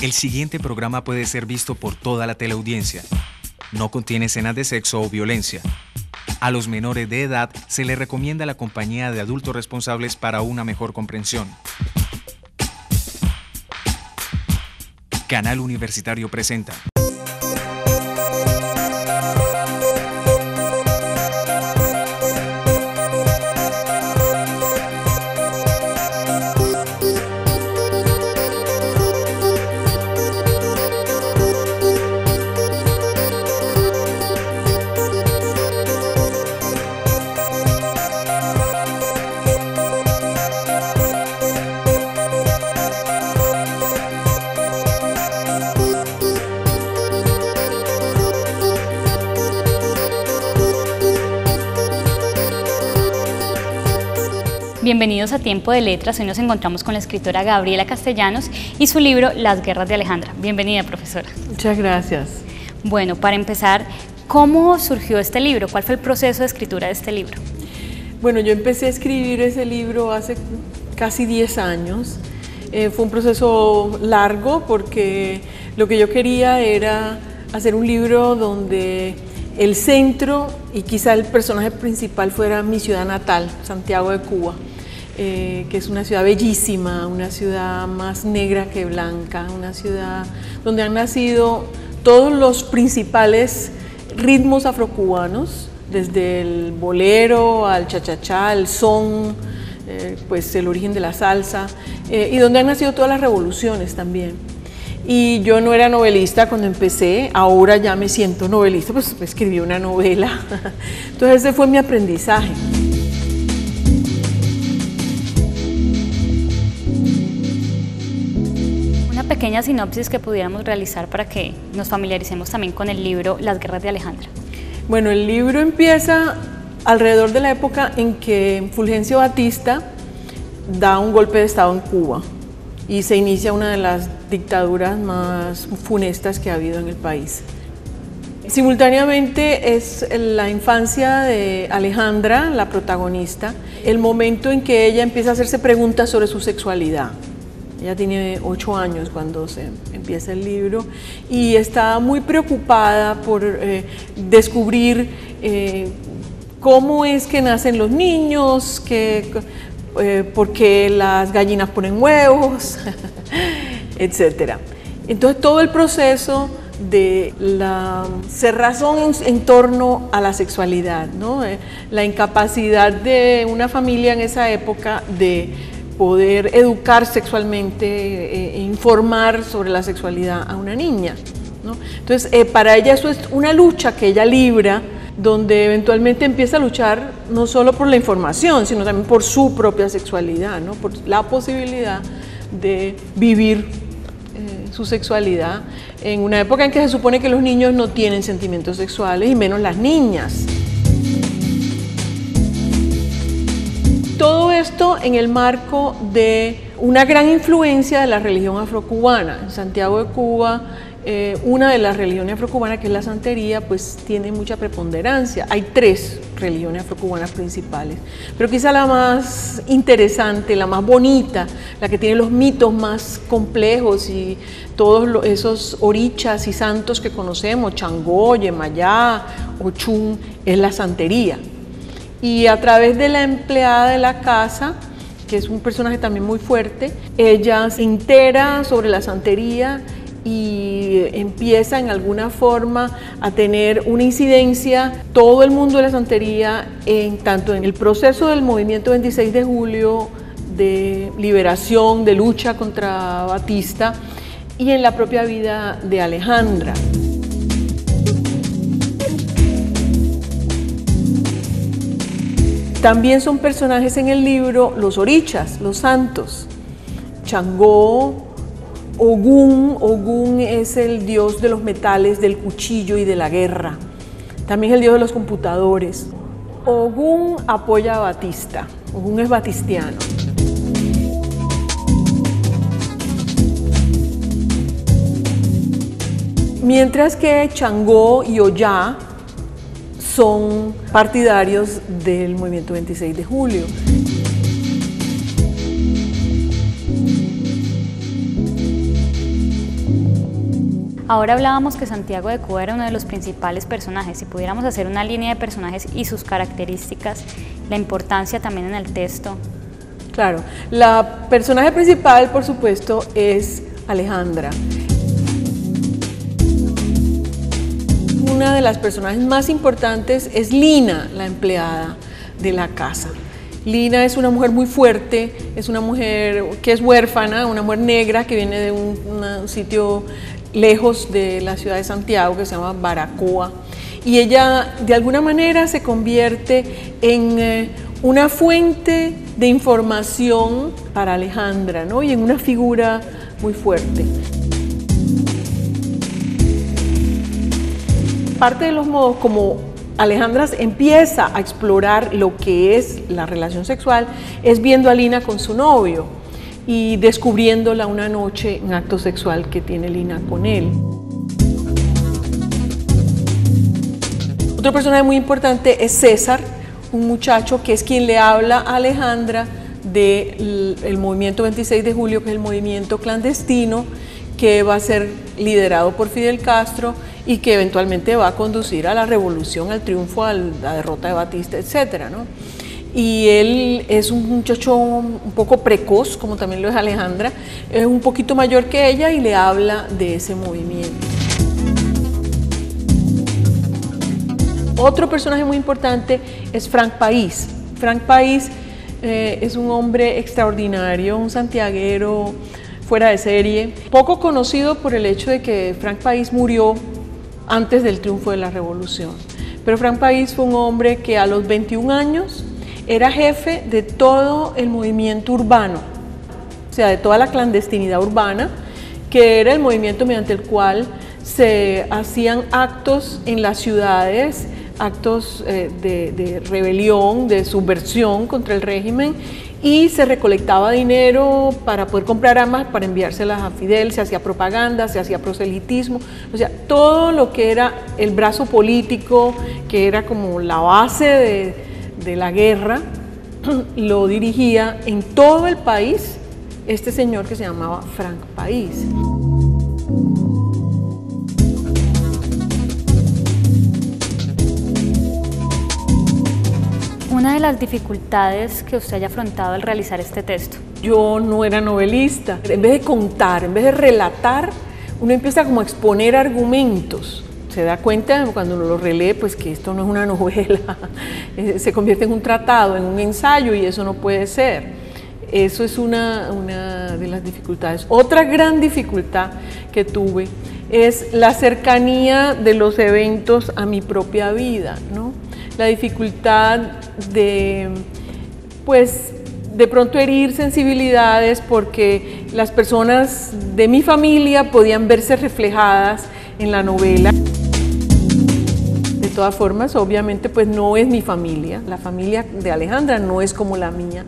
El siguiente programa puede ser visto por toda la teleaudiencia. No contiene escenas de sexo o violencia. A los menores de edad se les recomienda la compañía de adultos responsables para una mejor comprensión. Canal Universitario presenta. Bienvenidos a Tiempo de Letras. Hoy nos encontramos con la escritora Gabriela Castellanos y su libro Las guerras de Alejandra. Bienvenida, profesora. Muchas gracias. Bueno, para empezar, ¿cómo surgió este libro? ¿Cuál fue el proceso de escritura de este libro? Bueno, yo empecé a escribir ese libro hace casi 10 años. Fue un proceso largo porque lo que yo quería era hacer un libro donde el centro y quizá el personaje principal fuera mi ciudad natal, Santiago de Cuba. Que es una ciudad bellísima, una ciudad más negra que blanca, una ciudad donde han nacido todos los principales ritmos afrocubanos, desde el bolero al cha-cha-cha, el son, pues el origen de la salsa, y donde han nacido todas las revoluciones también. Y yo no era novelista cuando empecé, ahora ya me siento novelista, pues escribí una novela. Entonces ese fue mi aprendizaje. Pequeña sinopsis que pudiéramos realizar para que nos familiaricemos también con el libro Las guerras de Alejandra. Bueno, el libro empieza alrededor de la época en que Fulgencio Batista da un golpe de estado en Cuba y se inicia una de las dictaduras más funestas que ha habido en el país. Simultáneamente es la infancia de Alejandra, la protagonista, el momento en que ella empieza a hacerse preguntas sobre su sexualidad. Ella tiene 8 años cuando se empieza el libro y está muy preocupada por descubrir cómo es que nacen los niños, por qué las gallinas ponen huevos, etc. Entonces todo el proceso de la cerrazón en torno a la sexualidad, ¿no? La incapacidad de una familia en esa época de poder educar sexualmente, informar sobre la sexualidad a una niña, ¿no? Entonces, para ella eso es una lucha que ella libra, donde eventualmente empieza a luchar no solo por la información, sino también por su propia sexualidad, ¿no? Por la posibilidad de vivir su sexualidad en una época en que se supone que los niños no tienen sentimientos sexuales y menos las niñas. Todo esto en el marco de una gran influencia de la religión afrocubana. En Santiago de Cuba, una de las religiones afrocubanas, que es la santería, pues tiene mucha preponderancia. Hay 3 religiones afrocubanas principales, pero quizá la más interesante, la más bonita, la que tiene los mitos más complejos y todos esos orichas y santos que conocemos, Changó, Yemayá, Ochún, es la santería. Y a través de la empleada de la casa, que es un personaje también muy fuerte, ella se entera sobre la santería y empieza en alguna forma a tener una incidencia todo el mundo de la santería, tanto en el proceso del movimiento 26 de julio, de liberación, de lucha contra Batista, y en la propia vida de Alejandra. También son personajes en el libro los orichas, los santos. Changó, Ogún es el dios de los metales, del cuchillo y de la guerra. También es el dios de los computadores. Ogún apoya a Batista, Ogún es batistiano. Mientras que Changó y Oyá son partidarios del movimiento 26 de julio. Ahora hablábamos que Santiago de Cuba era uno de los principales personajes. Si pudiéramos hacer una línea de personajes y sus características, la importancia también en el texto. Claro, la personaje principal, por supuesto, es Alejandra. Una de las personajes más importantes es Lina, la empleada de la casa. Lina es una mujer muy fuerte, es una mujer que es huérfana, una mujer negra que viene de un sitio lejos de la ciudad de Santiago que se llama Baracoa, y ella de alguna manera se convierte en una fuente de información para Alejandra, ¿no? Y en una figura muy fuerte. Parte de los modos como Alejandra empieza a explorar lo que es la relación sexual es viendo a Lina con su novio y descubriéndola una noche en acto sexual que tiene Lina con él. Otro personaje muy importante es César, un muchacho que es quien le habla a Alejandra del movimiento 26 de julio, que es el movimiento clandestino que va a ser liderado por Fidel Castro y que eventualmente va a conducir a la revolución, al triunfo, a la derrota de Batista, etc., ¿no? Y él es un muchacho un poco precoz, como también lo es Alejandra, es un poquito mayor que ella y le habla de ese movimiento. Otro personaje muy importante es Frank País. Frank País es un hombre extraordinario, un santiaguero fuera de serie, poco conocido por el hecho de que Frank País murió antes del triunfo de la revolución. Pero Frank País fue un hombre que a los 21 años era jefe de todo el movimiento urbano, o sea, de toda la clandestinidad urbana, que era el movimiento mediante el cual se hacían actos en las ciudades, actos de rebelión, de subversión contra el régimen, y se recolectaba dinero para poder comprar armas para enviárselas a Fidel, se hacía propaganda, se hacía proselitismo, o sea, todo lo que era el brazo político, que era como la base de la guerra, lo dirigía en todo el país este señor que se llamaba Frank País. Una de las dificultades que usted haya afrontado al realizar este texto. Yo no era novelista. En vez de contar, en vez de relatar, uno empieza como a exponer argumentos. Se da cuenta cuando uno lo relee, pues que esto no es una novela, se convierte en un tratado, en un ensayo, y eso no puede ser. Eso es una de las dificultades. Otra gran dificultad que tuve es la cercanía de los eventos a mi propia vida, ¿no? La dificultad de, pues, de pronto herir sensibilidades porque las personas de mi familia podían verse reflejadas en la novela. De todas formas, obviamente, pues no es mi familia. La familia de Alejandra no es como la mía.